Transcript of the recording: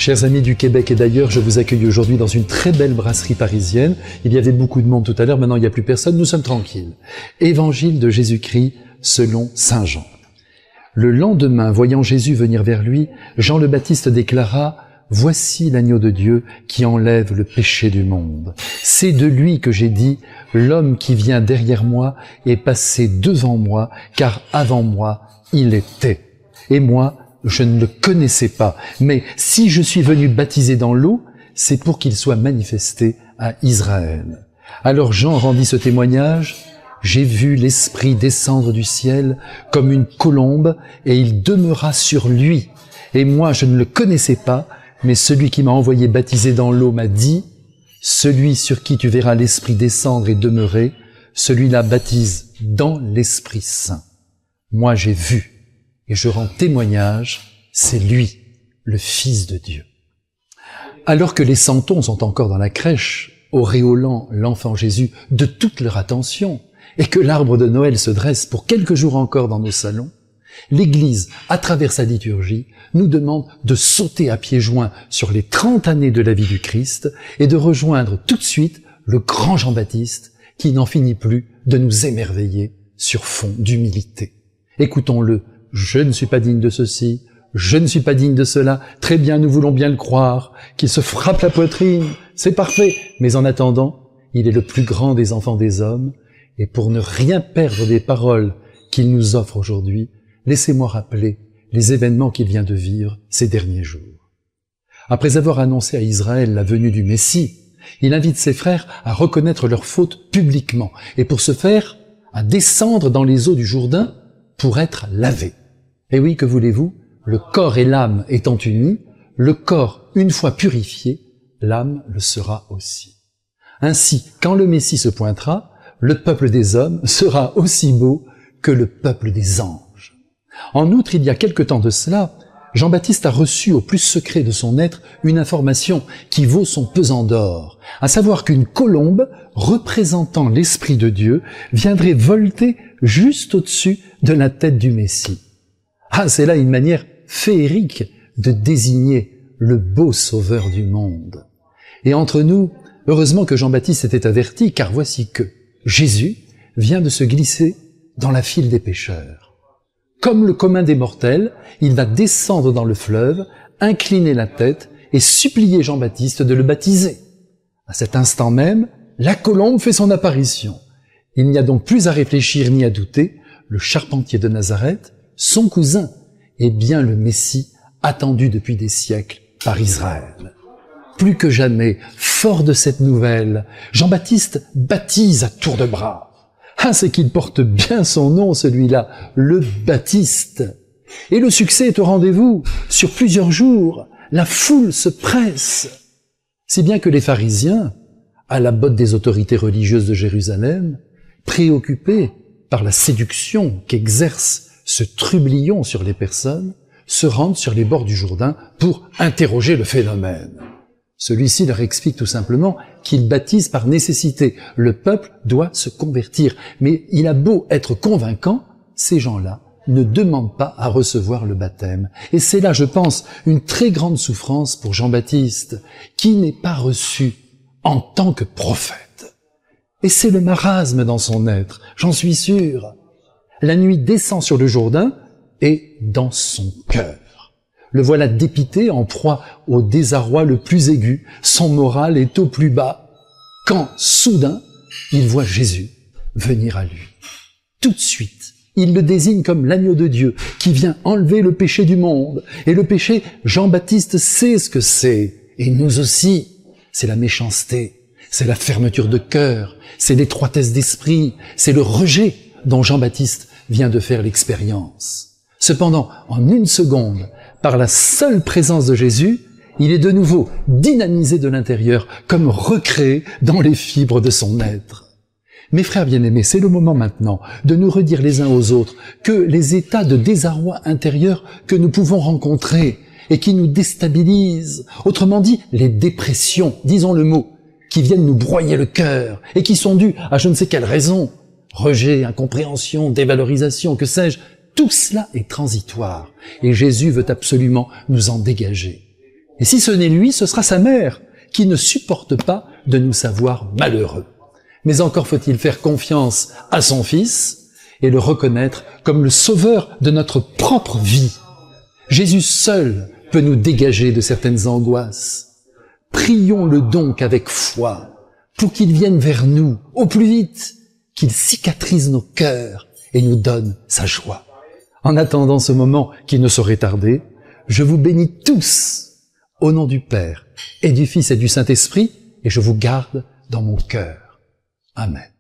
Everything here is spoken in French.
Chers amis du Québec et d'ailleurs, je vous accueille aujourd'hui dans une très belle brasserie parisienne. Il y avait beaucoup de monde tout à l'heure, maintenant il n'y a plus personne, nous sommes tranquilles. Évangile de Jésus-Christ selon saint Jean. Le lendemain, voyant Jésus venir vers lui, Jean le Baptiste déclara « Voici l'agneau de Dieu qui enlève le péché du monde. C'est de lui que j'ai dit « L'homme qui vient derrière moi est passé devant moi, car avant moi il était. Et moi, je ne le connaissais pas. Mais si je suis venu baptiser dans l'eau, c'est pour qu'il soit manifesté à Israël. » Alors Jean rendit ce témoignage. « J'ai vu l'Esprit descendre du ciel comme une colombe, et il demeura sur lui. Et moi, je ne le connaissais pas, mais celui qui m'a envoyé baptiser dans l'eau m'a dit, « Celui sur qui tu verras l'Esprit descendre et demeurer, celui-là baptise dans l'Esprit Saint. Moi, j'ai vu, et je rends témoignage, c'est lui, le Fils de Dieu. » Alors que les santons sont encore dans la crèche, auréolant l'enfant Jésus de toute leur attention, et que l'arbre de Noël se dresse pour quelques jours encore dans nos salons, l'Église, à travers sa liturgie, nous demande de sauter à pieds joints sur les 30 années de la vie du Christ et de rejoindre tout de suite le grand Jean-Baptiste qui n'en finit plus de nous émerveiller sur fond d'humilité. Écoutons-le, je ne suis pas digne de ceci, je ne suis pas digne de cela, très bien, nous voulons bien le croire, qu'il se frappe la poitrine, c'est parfait, mais en attendant, il est le plus grand des enfants des hommes, et pour ne rien perdre des paroles qu'il nous offre aujourd'hui, laissez-moi rappeler les événements qu'il vient de vivre ces derniers jours. Après avoir annoncé à Israël la venue du Messie, il invite ses frères à reconnaître leurs fautes publiquement, et pour ce faire, à descendre dans les eaux du Jourdain pour être lavés. Et oui, que voulez-vous, le corps et l'âme étant unis, le corps, une fois purifié, l'âme le sera aussi. Ainsi, quand le Messie se pointera, le peuple des hommes sera aussi beau que le peuple des anges. En outre, il y a quelque temps de cela, Jean-Baptiste a reçu au plus secret de son être une information qui vaut son pesant d'or, à savoir qu'une colombe représentant l'Esprit de Dieu viendrait volter juste au-dessus de la tête du Messie. Ah, c'est là une manière féerique de désigner le beau sauveur du monde. Et entre nous, heureusement que Jean-Baptiste était averti, car voici que Jésus vient de se glisser dans la file des pécheurs. Comme le commun des mortels, il va descendre dans le fleuve, incliner la tête et supplier Jean-Baptiste de le baptiser. À cet instant même, la colombe fait son apparition. Il n'y a donc plus à réfléchir ni à douter, le charpentier de Nazareth, son cousin, est bien le Messie attendu depuis des siècles par Israël. Plus que jamais, fort de cette nouvelle, Jean-Baptiste baptise à tour de bras. Ah, c'est qu'il porte bien son nom, celui-là, le Baptiste. Et le succès est au rendez-vous. Sur plusieurs jours, la foule se presse. Si bien que les pharisiens, à la botte des autorités religieuses de Jérusalem, préoccupés par la séduction qu'exerce ce trublion sur les personnes, se rendent sur les bords du Jourdain pour interroger le phénomène. Celui-ci leur explique tout simplement qu'il baptise par nécessité. Le peuple doit se convertir. Mais il a beau être convaincant, ces gens-là ne demandent pas à recevoir le baptême. Et c'est là, je pense, une très grande souffrance pour Jean-Baptiste, qui n'est pas reçu en tant que prophète. Et c'est le marasme dans son être, j'en suis sûr. La nuit descend sur le Jourdain et dans son cœur. Le voilà dépité, en proie au désarroi le plus aigu. Son moral est au plus bas. Quand, soudain, il voit Jésus venir à lui. Tout de suite, il le désigne comme l'agneau de Dieu qui vient enlever le péché du monde. Et le péché, Jean-Baptiste sait ce que c'est. Et nous aussi. C'est la méchanceté, c'est la fermeture de cœur, c'est l'étroitesse d'esprit, c'est le rejet dont Jean-Baptiste vient de faire l'expérience. Cependant, en une seconde, par la seule présence de Jésus, il est de nouveau dynamisé de l'intérieur, comme recréé dans les fibres de son être. Mes frères bien-aimés, c'est le moment maintenant de nous redire les uns aux autres que les états de désarroi intérieur que nous pouvons rencontrer et qui nous déstabilisent, autrement dit, les dépressions, disons le mot, qui viennent nous broyer le cœur et qui sont dues à je ne sais quelle raison, rejet, incompréhension, dévalorisation, que sais-je, tout cela est transitoire et Jésus veut absolument nous en dégager. Et si ce n'est lui, ce sera sa mère, qui ne supporte pas de nous savoir malheureux. Mais encore faut-il faire confiance à son Fils et le reconnaître comme le sauveur de notre propre vie. Jésus seul peut nous dégager de certaines angoisses. Prions-le donc avec foi pour qu'il vienne vers nous au plus vite, qu'il cicatrise nos cœurs et nous donne sa joie. En attendant ce moment qui ne saurait tarder, je vous bénis tous au nom du Père et du Fils et du Saint-Esprit, et je vous garde dans mon cœur. Amen.